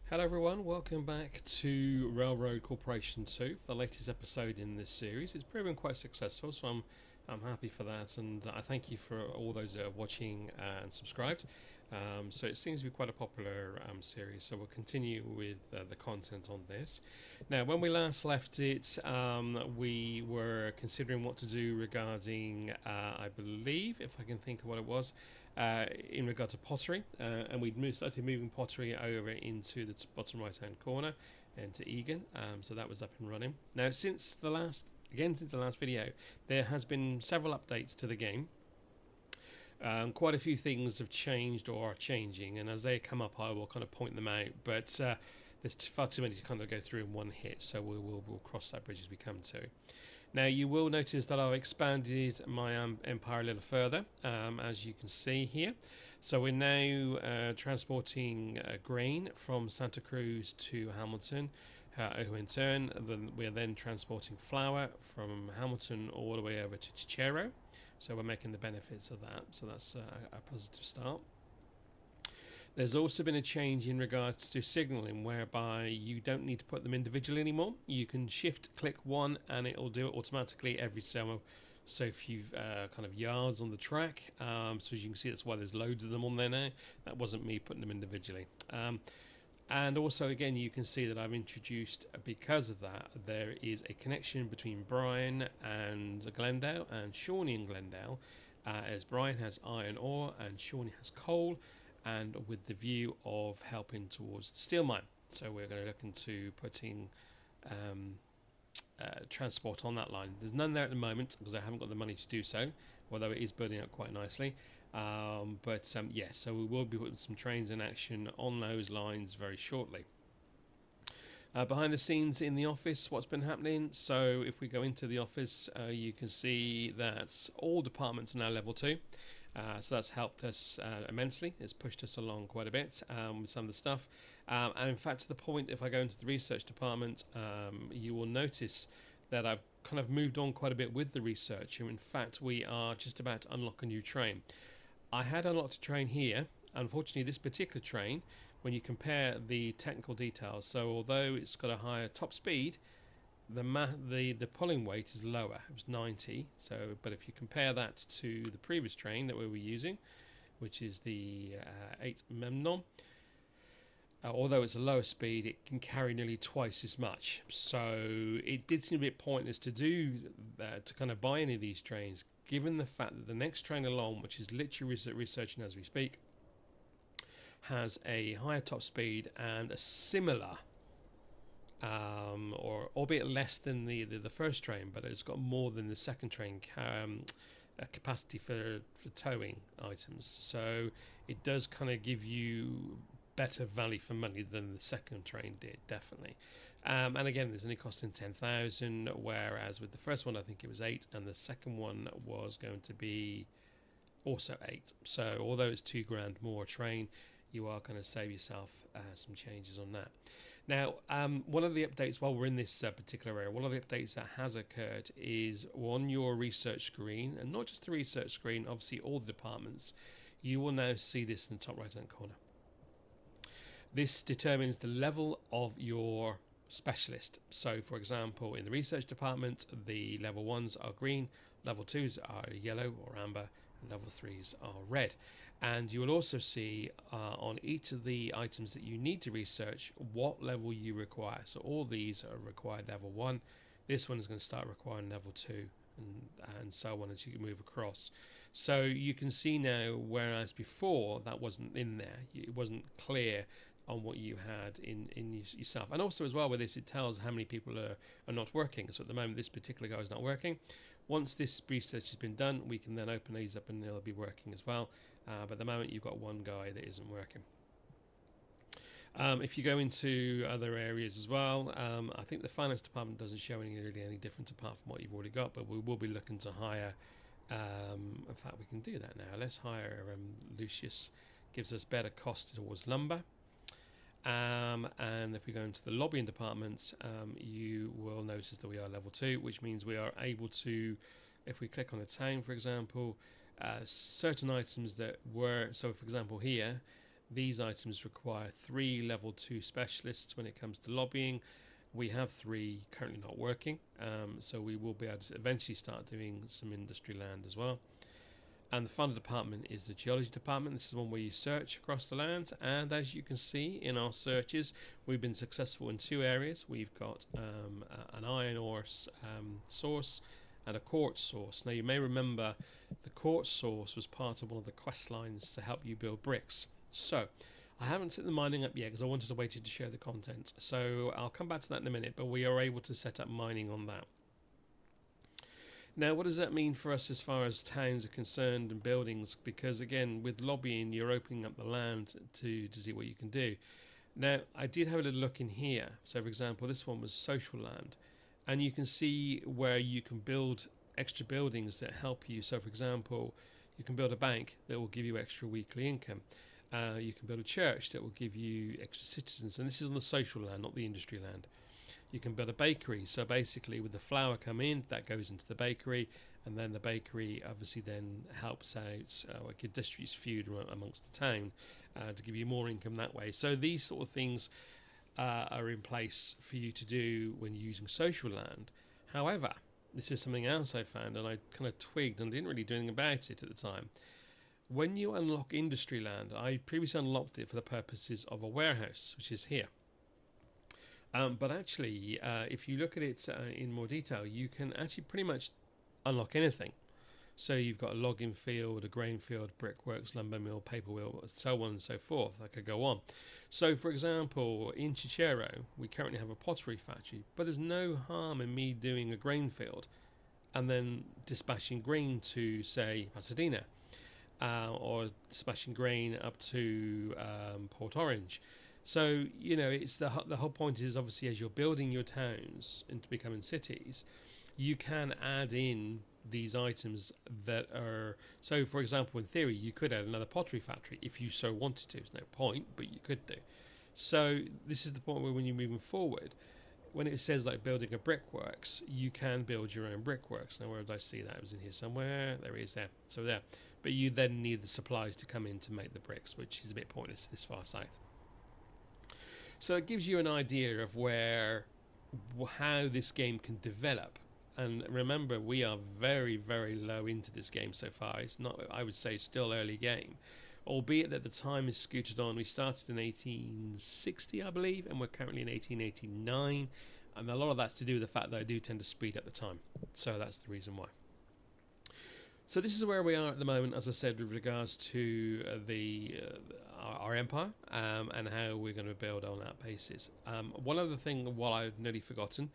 Hello everyone, welcome back to Railroad Corporation 2, the latest episode in this series. It's proven quite successful, so I'm happy for that, and I thank you for all those that are watching and subscribed. So it seems to be quite a popular series, so we'll continue with the content on this. Now, when we last left it, we were considering what to do regarding, I believe, if I can think of what it was, in regard to pottery, and we'd started moving pottery over into the bottom right hand corner into Egan, so that was up and running. Now since the last video, there has been several updates to the game. Quite a few things have changed or are changing, and as they come up I will kind of point them out, but there's far too many to kind of go through in one hit, so we'll cross that bridge as we come to. Now you will notice that I've expanded my empire a little further, as you can see here. So we're now transporting grain from Santa Cruz to Hamilton, who in turn we're then transporting flour from Hamilton all the way over to Chichero. So we're making the benefits of that, so that's a positive start. There's also been a change in regards to signaling, whereby you don't need to put them individually anymore. You can shift click one and it will do it automatically every so few kind of yards on the track. So as you can see, that's why there's loads of them on there now. That wasn't me putting them individually. And also again, you can see that I've introduced, because of that, there is a connection between Brian and Glendale and Shawnee and Glendale, as Brian has iron ore and Shawnee has coal, and with the view of helping towards the steel mine. So we're going to look into putting transport on that line. There's none there at the moment because I haven't got the money to do so, although it is building up quite nicely. Yes, so we will be putting some trains in action on those lines very shortly. Behind the scenes in the office, what's been happening? So if we go into the office, you can see that all departments are now level 2. So that's helped us immensely. It's pushed us along quite a bit with some of the stuff. And in fact, to the point, if I go into the research department, you will notice that I've kind of moved on quite a bit with the research. And in fact, we are just about to unlock a new train. I had unlocked a train here. Unfortunately, this particular train, when you compare the technical details, so although it's got a higher top speed, the pulling weight is lower. It was 90. So, but if you compare that to the previous train that we were using, which is the 8 Memnon, although it's a lower speed, it can carry nearly twice as much. So it did seem a bit pointless to do that, to kind of buy any of these trains, given the fact that the next train along, which is literally researching as we speak, has a higher top speed and a similar, or albeit less than the first train, but it's got more than the second train capacity for towing items. So it does kind of give you better value for money than the second train did, definitely. And again, there's only costing 10,000, whereas with the first one I think it was 8, and the second one was going to be also 8. So although it's £2,000 more a train, you are going to save yourself some changes on that. Now, one of the updates while we're in this particular area, one of the updates that has occurred is on your research screen, and not just the research screen, obviously all the departments, you will now see this in the top right hand corner. This determines the level of your specialist. So for example, in the research department, the level 1s are green, level 2s are yellow or amber, and level 3s are red. And you will also see on each of the items that you need to research what level you require. So all these are required level 1. This one is going to start requiring level 2, and so on as you move across. So you can see now, whereas before that wasn't in there, it wasn't clear on what you had in yourself. And also as well with this, it tells how many people are not working. So at the moment this particular guy is not working. Once this research has been done, we can then open these up and they'll be working as well. But at the moment you've got one guy that isn't working. If you go into other areas as well, I think the finance department doesn't show any different apart from what you've already got, but we will be looking to hire, in fact we can do that now. Let's hire Lucius, gives us better cost towards lumber. And if we go into the lobbying departments, you will notice that we are level 2, which means we are able to, if we click on a town for example, certain items that were, so for example here, These items require 3 level 2 specialists when it comes to lobbying. We have 3 currently not working, so we will be able to eventually start doing some industry land as well. And the final department is the geology department. This is one where you search across the lands, and as you can see in our searches, we've been successful in 2 areas. We've got an iron ore source and a quartz source. Now you may remember the quartz source was part of one of the quest lines to help you build bricks. So I haven't set the mining up yet because I wanted to wait to show the content. So I'll come back to that in a minute, but we are able to set up mining on that. Now, what does that mean for us as far as towns are concerned and buildings? Because again, with lobbying, you're opening up the land to see what you can do. Now, I did have a little look in here. So, for example, this one was social land. And you can see where you can build extra buildings that help you. So, for example, you can build a bank that will give you extra weekly income. You can build a church that will give you extra citizens. And this is on the social land, not the industry land. You can build a bakery. So basically, with the flour come in, that goes into the bakery. And then the bakery obviously then helps out, it distributes food amongst the town to give you more income that way. So these sort of things are in place for you to do when you're using social land. However, this is something else I found, and I kind of twigged and didn't really do anything about it at the time. When you unlock industry land, I previously unlocked it for the purposes of a warehouse, which is here. But actually, if you look at it in more detail, you can actually pretty much unlock anything. So you've got a logging field, a grain field, brickworks, lumber mill, paper mill, so on and so forth. I could go on. So, for example, in Cicero, we currently have a pottery factory, but there's no harm in me doing a grain field and then dispatching grain to, say, Pasadena, or dispatching grain up to Port Orange. So, you know, it's the whole point is obviously as you're building your towns into becoming cities, you can add in these items that are, so for example, in theory, you could add another pottery factory if you so wanted to. There's no point, but you could do. So this is the point where when you're moving forward, when it says like building a brickworks, you can build your own brickworks. Now, where did I see that? It was in here somewhere. There it is there. So there. But you then need the supplies to come in to make the bricks, which is a bit pointless this far south. So it gives you an idea of how this game can develop. And remember, we are very, very low into this game so far. It's not, I would say, still early game. Albeit that the time is scooted on. We started in 1860, I believe, and we're currently in 1889. And a lot of that's to do with the fact that I do tend to speed up the time. So that's the reason why. So this is where we are at the moment, as I said, with regards to our empire and how we're going to build on that basis. One other thing, while I've nearly forgotten,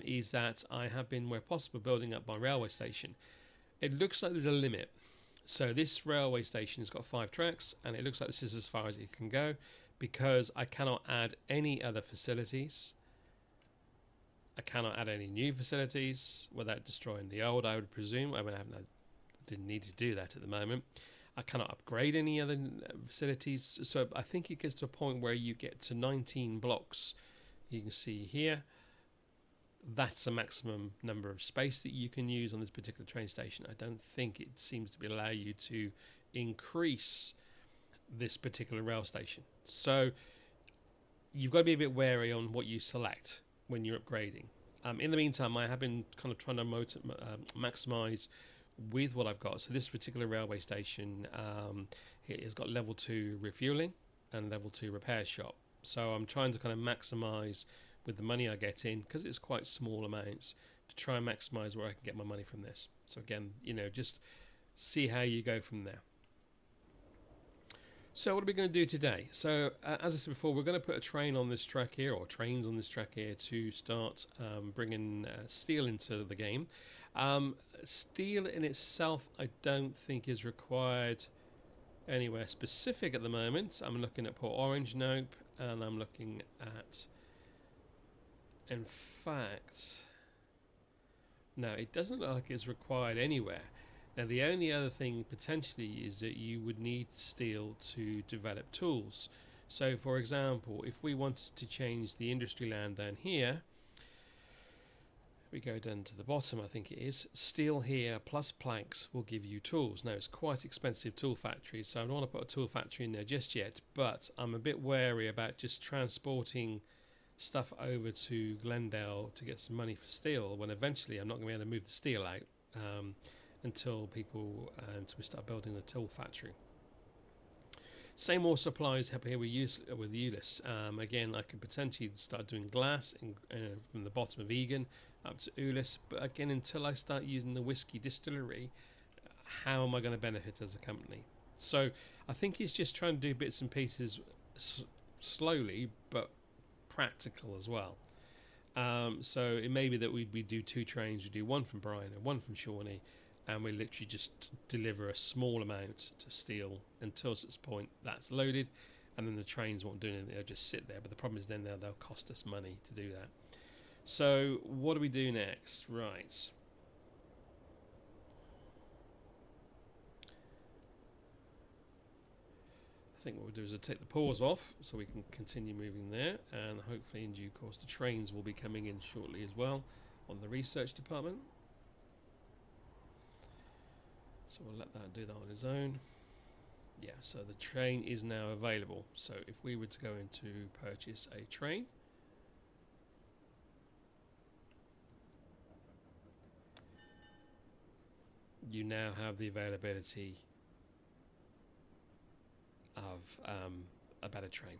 is that I have been, where possible, building up my railway station. It looks like there's a limit. So this railway station has got 5 tracks, and it looks like this is as far as it can go, because I cannot add any other facilities. I cannot add any new facilities without destroying the old, I would presume. I didn't need to do that at the moment. I cannot upgrade any other facilities. So I think it gets to a point where you get to 19 blocks. You can see here. That's a maximum number of space that you can use on this particular train station. I don't think it seems to allow you to increase this particular rail station. So you've got to be a bit wary on what you select when you're upgrading. In the meantime, I have been kind of trying to maximize with what I've got. So this particular railway station it has got level 2 refueling and level 2 repair shop. So I'm trying to kind of maximize with the money I get in, because it's quite small amounts, to try and maximize where I can get my money from this. So again, you know, just see how you go from there. So what are we going to do today? So as I said before, we're going to put a train on this track here, or trains on this track here, to start bringing steel into the game. Steel in itself, I don't think is required anywhere specific at the moment. I'm looking at Port Orange, nope, and I'm looking at, in fact, no, it doesn't look like it's required anywhere. Now, the only other thing potentially is that you would need steel to develop tools. So, for example, if we wanted to change the industry land down here, We go down to the bottom, I think it is. Steel here plus planks will give you tools. Now, it's quite expensive tool factory, so I don't want to put a tool factory in there just yet, but I'm a bit wary about just transporting stuff over to Glendale to get some money for steel, when eventually I'm not going to be able to move the steel out until we start building the tool factory. Same ore supplies here with Ulyss. Again, I could potentially start doing glass from the bottom of Egan up to Ulyss, but again, until I start using the whiskey distillery, how am I going to benefit as a company? So I think it's just trying to do bits and pieces slowly, but practical as well. So it may be that we do 2 trains. We do one from Bryan and one from Shawnee, and we literally just deliver a small amount to steel until at this point that's loaded, and then the trains won't do anything. They'll just sit there. But the problem is then they'll cost us money to do that. So what do we do next? Right. I think what we'll do is we'll take the pause off so we can continue moving there, and hopefully in due course the trains will be coming in shortly as well on the research department. So we'll let that do that on its own. Yeah, so the train is now available. So if we were to go into purchase a train, you now have the availability of a better train.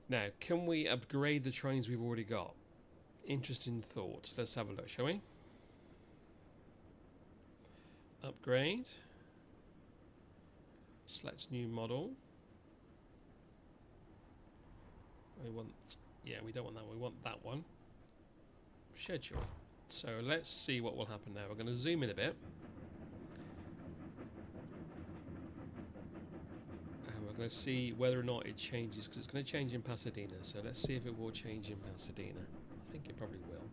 Now, can we upgrade the trains we've already got? Interesting thought. Let's have a look, shall we? Upgrade. Select new model. We don't want that one. We want that one. Schedule. So let's see what will happen now. We're going to zoom in a bit. And we're going to see whether or not it changes, because it's going to change in Pasadena. So let's see if it will change in Pasadena. I think it probably will.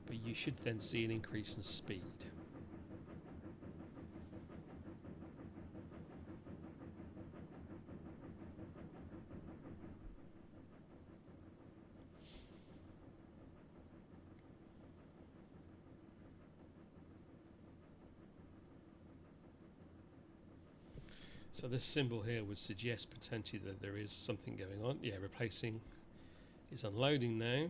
But you should then see an increase in speed. So this symbol here would suggest potentially that there is something going on. Yeah, replacing is unloading now.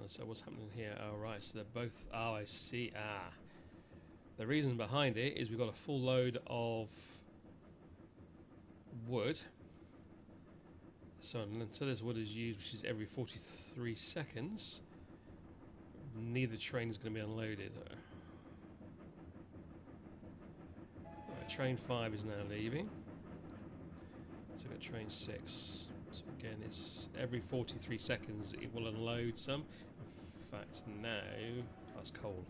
So what's happening here? Oh, right, so they're both... Oh, I see. The reason behind it is we've got a full load of wood. So until this wood is used, which is every 43 seconds, neither train is going to be unloaded. Right, train 5 is now leaving. So we've got train 6. So again, it's every 43 seconds it will unload some. In fact, now that's cold.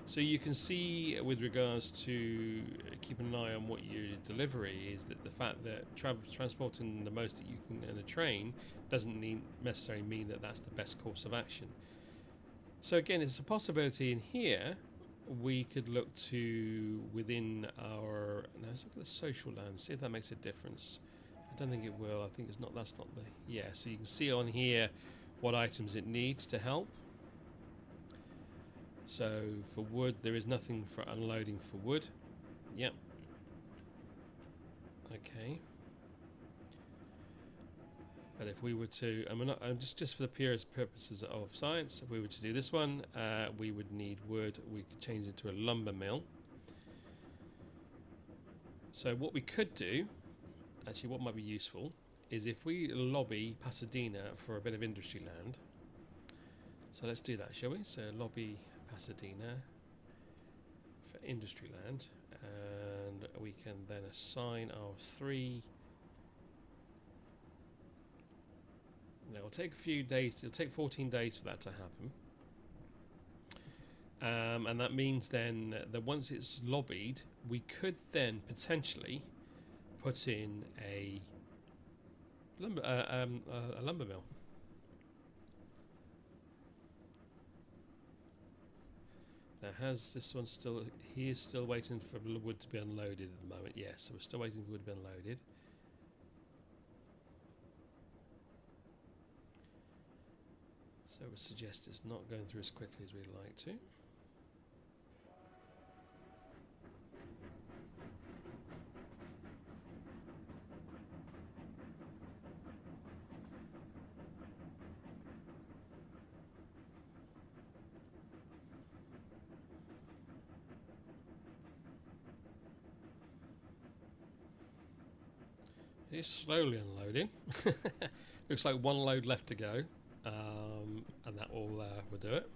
So you can see with regards to keeping an eye on what your delivery is, that the fact that transporting the most that you can in a train doesn't necessarily mean that that's the best course of action. So again, it's a possibility in here. We could look to within our... Now let's look at the social land, see if that makes a difference. I don't think it will. I think it's not. That's not the... Yeah, so you can see on here what items it needs to help. So for wood, there is nothing for unloading for wood. Yep. Okay. But if we were to, and we're not, just for the purest purposes of science, if we were to do this one, we would need wood. We could change it to a lumber mill. So what we could do, actually what might be useful, is if we lobby Pasadena for a bit of industry land. So let's do that, shall we? So lobby Pasadena for industry land, and we can then assign our 3... Now it'll take a few days, it'll take 14 days for that to happen. And that means then that once it's lobbied, we could then potentially put in a lumber mill. Now, has this one still? He is still waiting for the wood to be unloaded at the moment. Yes, so we're still waiting for wood to be unloaded. So I would suggest it's not going through as quickly as we'd like to. It's slowly unloading. Looks like one load left to go, and that will do it.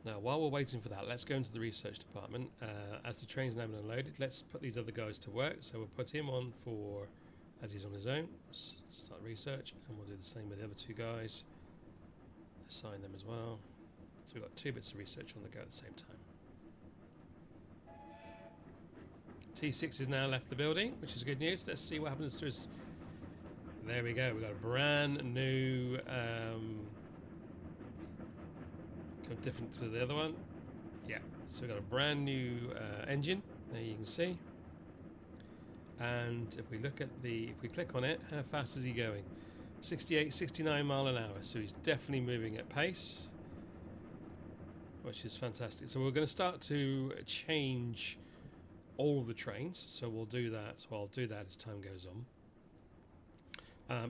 Now, while we're waiting for that, let's go into the research department. As the train's now been unloaded, let's put these other guys to work. So we'll put him on for, as he's on his own, start research, and we'll do the same with the other two guys. Assign them as well. So we've got 2 bits of research on the go at the same time. T6 has now left the building, which is good news. Let's see what happens to us. There we go. We've got a brand new, kind of different to the other one. Yeah. So we've got a brand new engine. There you can see. And if we look at if we click on it, how fast is he going? 68, 69 mile an hour. So he's definitely moving at pace, which is fantastic. So we're going to start to change all of the trains. So we'll do that. So I'll do that as time goes on.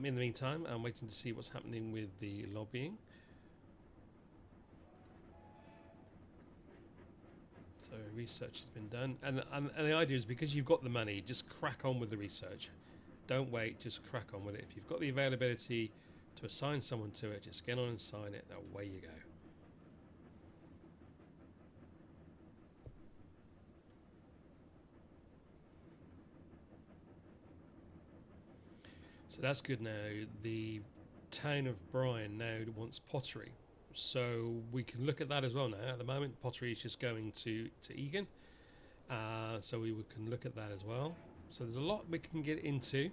In the meantime, I'm waiting to see what's happening with the lobbying. So research has been done. And the idea is, because you've got the money, just crack on with the research. Don't wait, just crack on with it. If you've got the availability to assign someone to it, just get on and sign it. Away you go. So that's good now. The town of Bryan now wants pottery. So we can look at that as well now. At the moment, pottery is just going to Egan. So we can look at that as well. So there's a lot we can get into.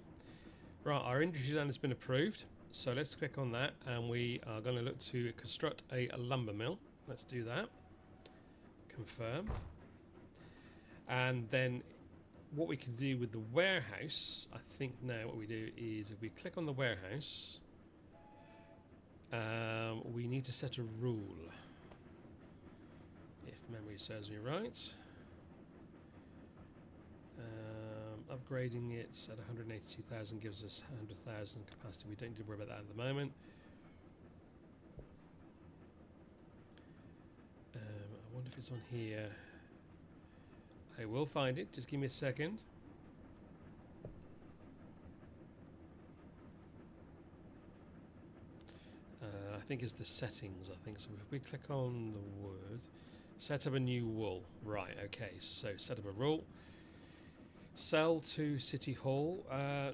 Right, our industry plan has been approved. So let's click on that, and we are going to look to construct a lumber mill. Let's do that. Confirm. And then what we can do with the warehouse, I think now what we do is, if we click on the warehouse, we need to set a rule, if memory serves me right. Upgrading it at 182,000 gives us 100,000 capacity. We don't need to worry about that at the moment. I wonder if it's on here. I will find it. Just give me a second. I think it's the settings. I think so. If we click on the word, set up a new wool. Right. Okay. So set up a rule. Sell to City Hall.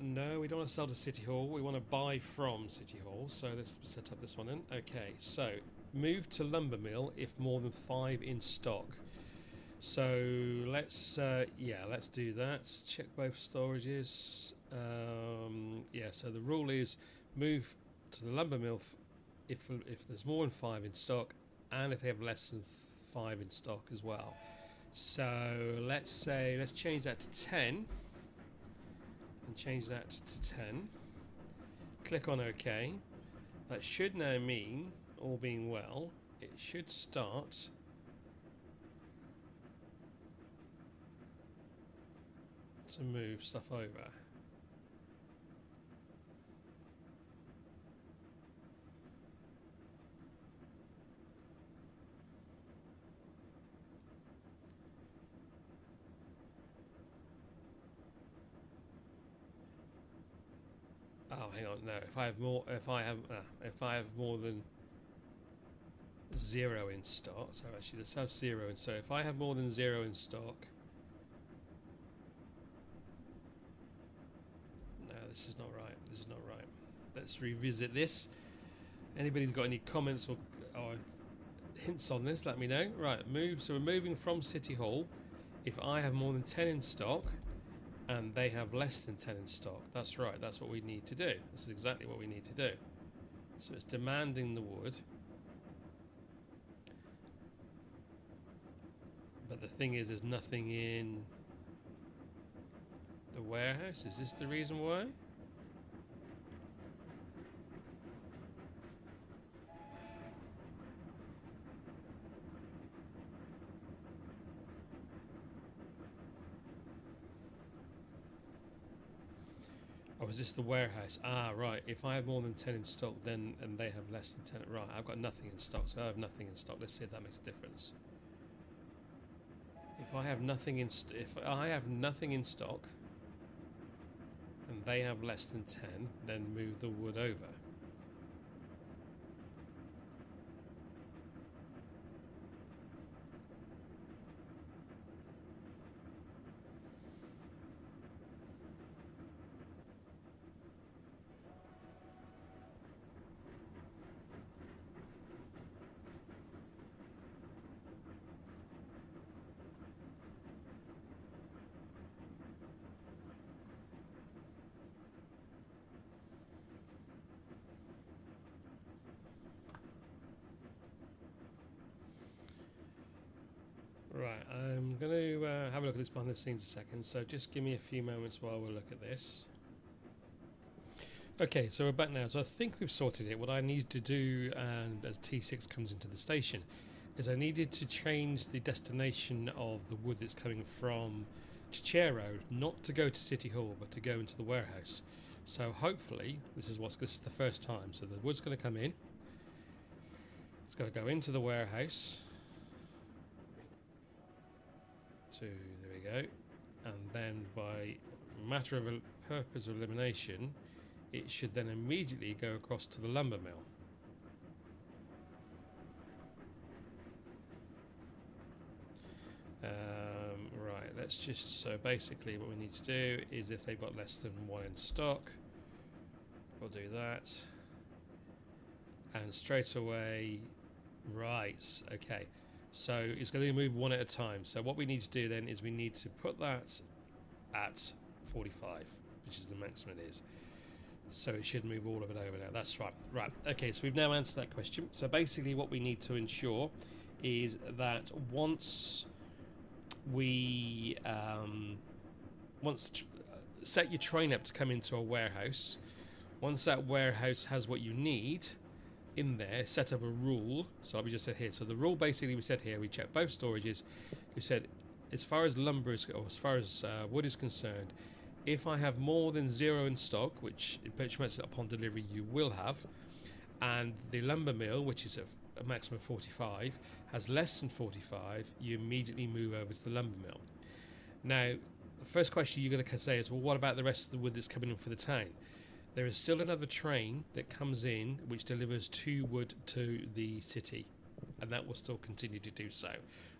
No, we don't want to sell to City Hall. We want to buy from City Hall. So let's set up this one in. Okay. So move to lumber mill if more than 5 in stock. So let's let's do that. Check both storages. Yeah, so the rule is move to the lumber mill if there's more than 5 in stock, and if they have less than 5 in stock as well. So let's change that to 10, and change that to 10. Click on OK. That should now mean, all being well, it should start to move stuff over. Oh, hang on. No, if I have more than 0 in stock. So actually, let's have 0 in. So if I have more than 0 in stock, no, this is not right. This is not right. Let's revisit this. Anybody's got any comments or hints on this, let me know. Right, move. So we're moving from City Hall. If I have more than 10 in stock and they have less than 10 in stock, that's right, that's what we need to do. This is exactly what we need to do. So it's demanding the wood. But the thing is, there's nothing in the warehouse. Is this the reason why? Oh, is this the warehouse? Ah, right. If I have more than 10 in stock, then and they have less than 10, right? I've got nothing in stock, so I have nothing in stock. Let's see if that makes a difference. If I have nothing in stock, and they have less than 10, then move the wood over. Right, I'm going to have a look at this behind the scenes a second, so just give me a few moments while we look at this. Okay, so we're back now, so I think we've sorted it. What I need to do, and as T6 comes into the station, is I needed to change the destination of the wood that's coming from Chichero Road, not to go to City Hall, but to go into the warehouse. So hopefully, this is the first time, so the wood's going to come in, it's going to go into the warehouse, so there we go, and then by matter of purpose of elimination, it should then immediately go across to the lumber mill. Right, let's just, so basically what we need to do is if they've got less than 1 in stock, we'll do that, and straight away, right, okay. So it's going to move one at a time. So what we need to do then is we need to put that at 45, which is the maximum it is. So it should move all of it over now. That's right. Right. Okay, so we've now answered that question. So basically what we need to ensure is that once we set your train up to come into a warehouse, once that warehouse has what you need in there, set up a rule. So like we just said here, so the rule basically we said here, we checked both storages. We said as far as lumber is, or as far as wood is concerned, if I have more than 0 in stock, which means upon delivery you will have, and the lumber mill, which is a maximum of 45, has less than 45, you immediately move over to the lumber mill. Now the first question you're going to say is, well, what about the rest of the wood that's coming in for the town? There is still another train that comes in which delivers 2 wood to the city, and that will still continue to do so.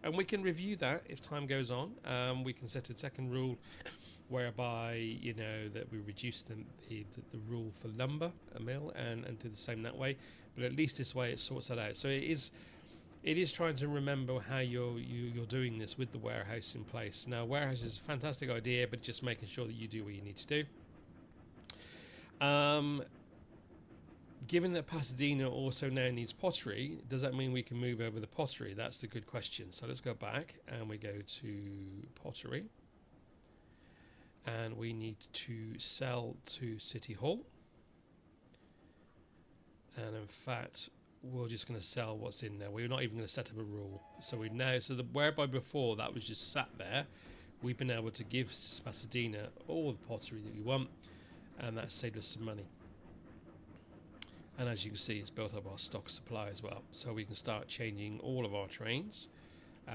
And we can review that if time goes on. We can set a second rule whereby, you know, that we reduce the rule for lumber, a mill, and do the same that way. But at least this way it sorts that out. So it is trying to remember how you're doing this with the warehouse in place. Now, warehouse is a fantastic idea, but just making sure that you do what you need to do. Given that Pasadena also now needs pottery, does that mean we can move over the pottery? That's the good question. So let's go back and we go to pottery. And we need to sell to City Hall. And in fact, we're just going to sell what's in there. We're not even going to set up a rule. So whereby before that was just sat there, we've been able to give Pasadena all the pottery that we want. And that saved us some money. And as you can see, it's built up our stock supply as well, so we can start changing all of our trains,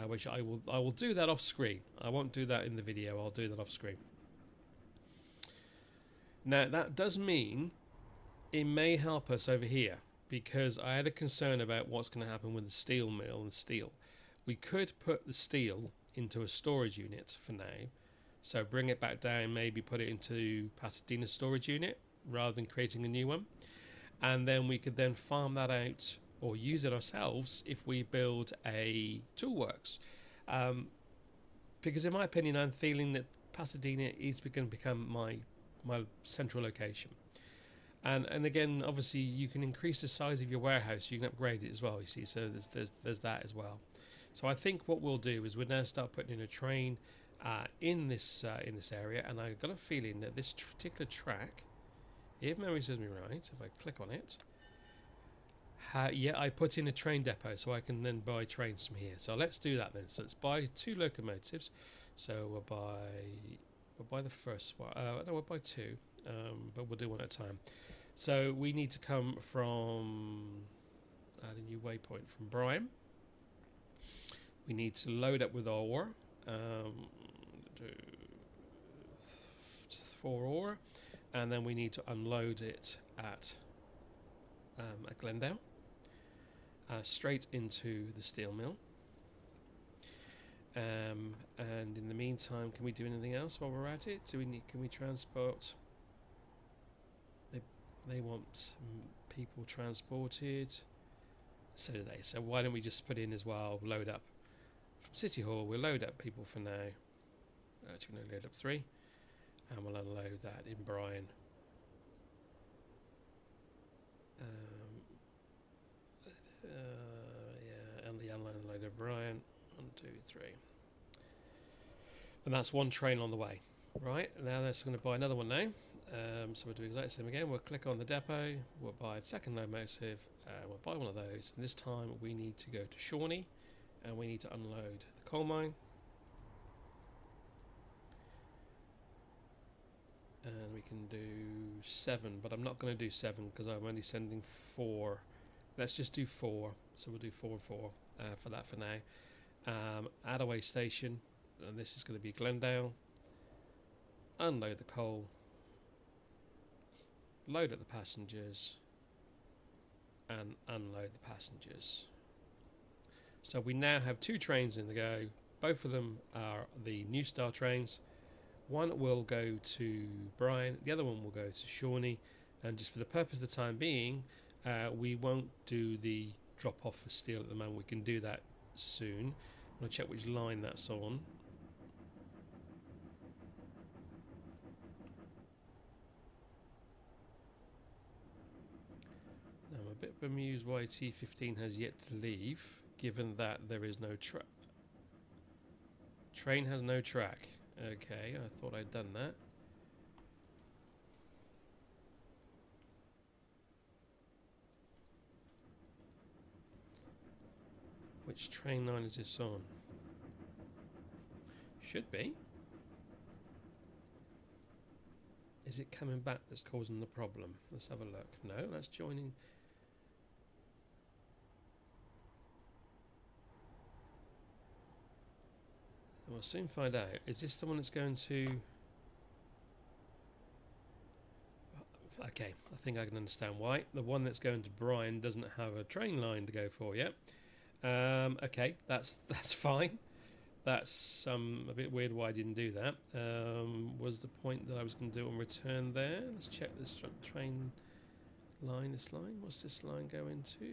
which I will do that off screen. I won't do that in the video, I'll do that off screen. Now that does mean it may help us over here, because I had a concern about what's going to happen with the steel mill and steel. We could put the steel into a storage unit for now, So bring it back down, maybe put it into Pasadena storage unit rather than creating a new one. And then we could then farm that out or use it ourselves if we build a Toolworks. Because in my opinion, I'm feeling that Pasadena is going to become my central location. And again, obviously, you can increase the size of your warehouse. You can upgrade it as well. You see, so there's that as well. So I think what we'll do is we'll now start putting in a train in this area, and I've got a feeling that this particular track, if memory serves me right, if I click on it, yeah, I put in a train depot, so I can then buy trains from here. So let's do that then. So let's buy 2 locomotives. So we'll buy the first one. No, we'll buy 2, but we'll do one at a time. So we need to come from add a new waypoint from Bryan. We need to load up with ore. Do 4 ore, and then we need to unload it at Glendale, straight into the steel mill. And in the meantime, can we do anything else while we're at it? Can we transport? They want people transported. So do they. So why don't we just put in as well, load up from City Hall. We'll load up people for now. Actually, we'll load up 3, and we'll unload that in Bryan. Yeah, and the unload of Bryan. 1, 2, 3. And that's 1 train on the way. Right, now that's going to buy another one now. So we'll do exactly the same again. We'll click on the depot, we'll buy a second locomotive, we'll buy one of those. And this time we need to go to Shawnee, and we need to unload the coal mine. And we can do 7, but I'm not going to do 7 because I'm only sending 4. Let's just do 4. So we'll do 4 and 4 for that for now. Attaway Station, and this is going to be Glendale. Unload the coal. Load up the passengers. And unload the passengers. So we now have 2 trains in the go. Both of them are the New Star trains. One will go to Bryan, the other one will go to Shawnee, and just for the purpose of the time being, we won't do the drop off for steel at the moment. We can do that soon. I'm going to check which line that's on. I'm a bit bemused why T15 has yet to leave, given that there is no track. Train has no track. Okay, I thought I'd done that. Which train line is this on? Should be. Is it coming back that's causing the problem? Let's have a look. No, that's joining. We'll soon find out. Is this the one that's going to... Okay, I think I can understand why. The one that's going to Bryan doesn't have a train line to go for yet. Okay, that's fine. That's a bit weird why I didn't do that. Was the point that I was going to do on return there? Let's check this train line. This line. What's this line going to?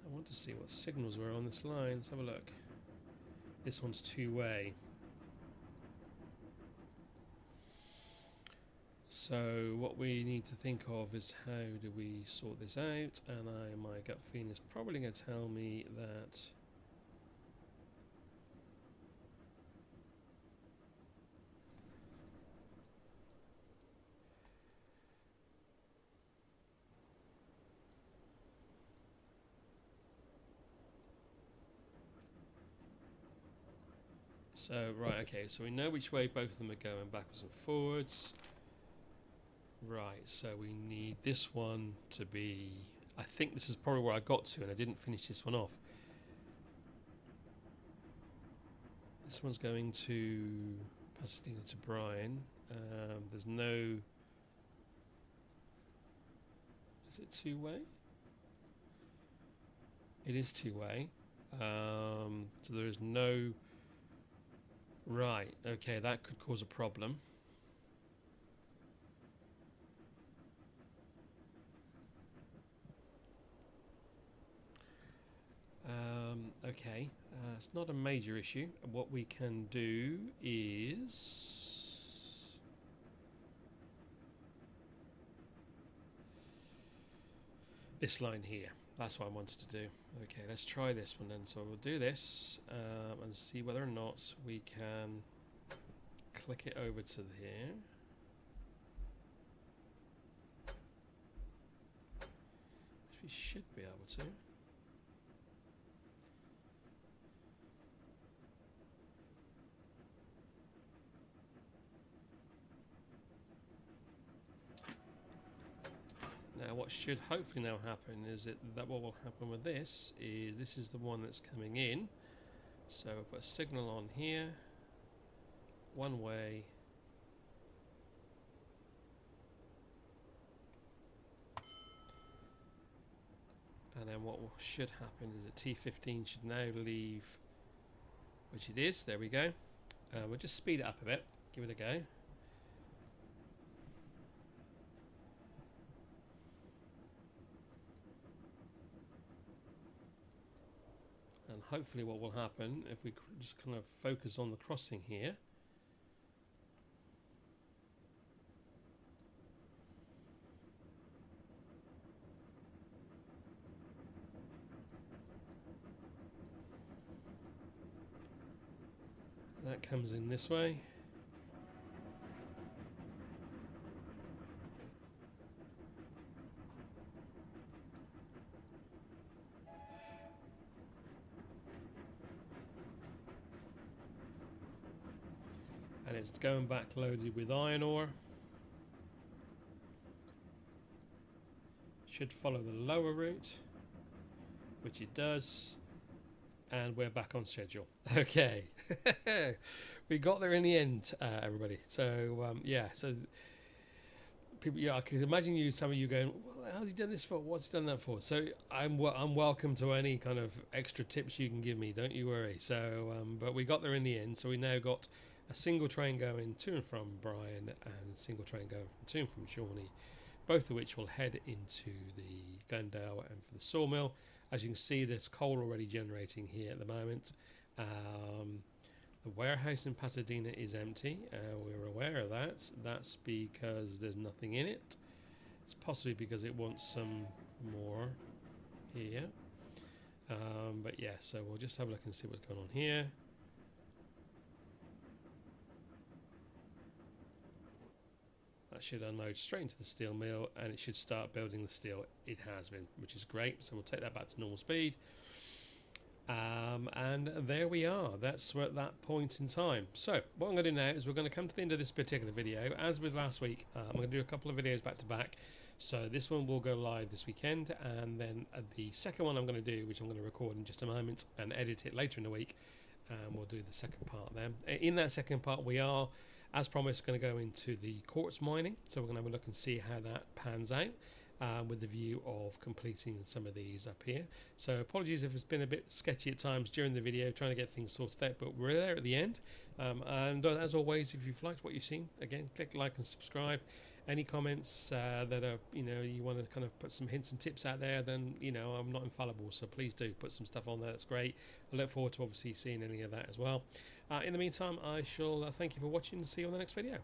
I want to see what signals were on this line. Let's have a look. This one's 2-way. So what we need to think of is how do we sort this out, and my gut feeling is probably going to tell me that so right, okay, so we know which way both of them are going, backwards and forwards. Right, so we need this one to be... I think this is probably where I got to, and I didn't finish this one off. This one's going to Pasadena to Bryan. There's no... Is it 2-way? It is two-way. So there is no... Right, okay, that could cause a problem. Okay, it's not a major issue. What we can do is... this line here. That's what I wanted to do. Okay, let's try this one then. So we'll do this and see whether or not we can click it over to here. We should be able to. Now what should hopefully now happen is that what will happen with this is the one that's coming in. So we'll put a signal on here, one way. And then what should happen is that T15 should now leave, which it is, there we go. We'll just speed it up a bit, give it a go. And hopefully what will happen, if we just kind of focus on the crossing here, that comes in this way. And it's going back loaded with iron ore. Should follow the lower route, which it does. And we're back on schedule. Okay, we got there in the end, everybody. So yeah, so people, yeah, I can imagine some of you going, well, how's he done this for? What's he done that for? So I'm welcome to any kind of extra tips you can give me. Don't you worry. So but we got there in the end. So we now got a single train going to and from Bryan and a single train going to and from Shawnee, both of which will head into the Glendale and for the sawmill. As you can see, there's coal already generating here at the moment. The warehouse in Pasadena is empty. We're aware of that. That's because there's nothing in it. It's possibly because it wants some more here. But yeah, so we'll just have a look and see what's going on here. That should unload straight into the steel mill and it should start building the steel. It has been, which is great. So we'll take that back to normal speed. And there we are. That's at that point in time. So what I'm going to do now is we're going to come to the end of this particular video. As with last week, I'm going to do a couple of videos back to back. So this one will go live this weekend, and then the second one I'm going to do, which I'm going to record in just a moment and edit it later in the week, and we'll do the second part then. In that second part, we are, as promised, going to go into the quartz mining. So we're going to have a look and see how that pans out. With the view of completing some of these up here. So apologies if it's been a bit sketchy at times during the video, trying to get things sorted out, but we're there at the end. And as always, if you've liked what you've seen, again, click like and subscribe. Any comments that are, you want to kind of put some hints and tips out there, then, I'm not infallible, so please do put some stuff on there. That's great. I look forward to obviously seeing any of that as well. In the meantime, I shall thank you for watching and see you on the next video.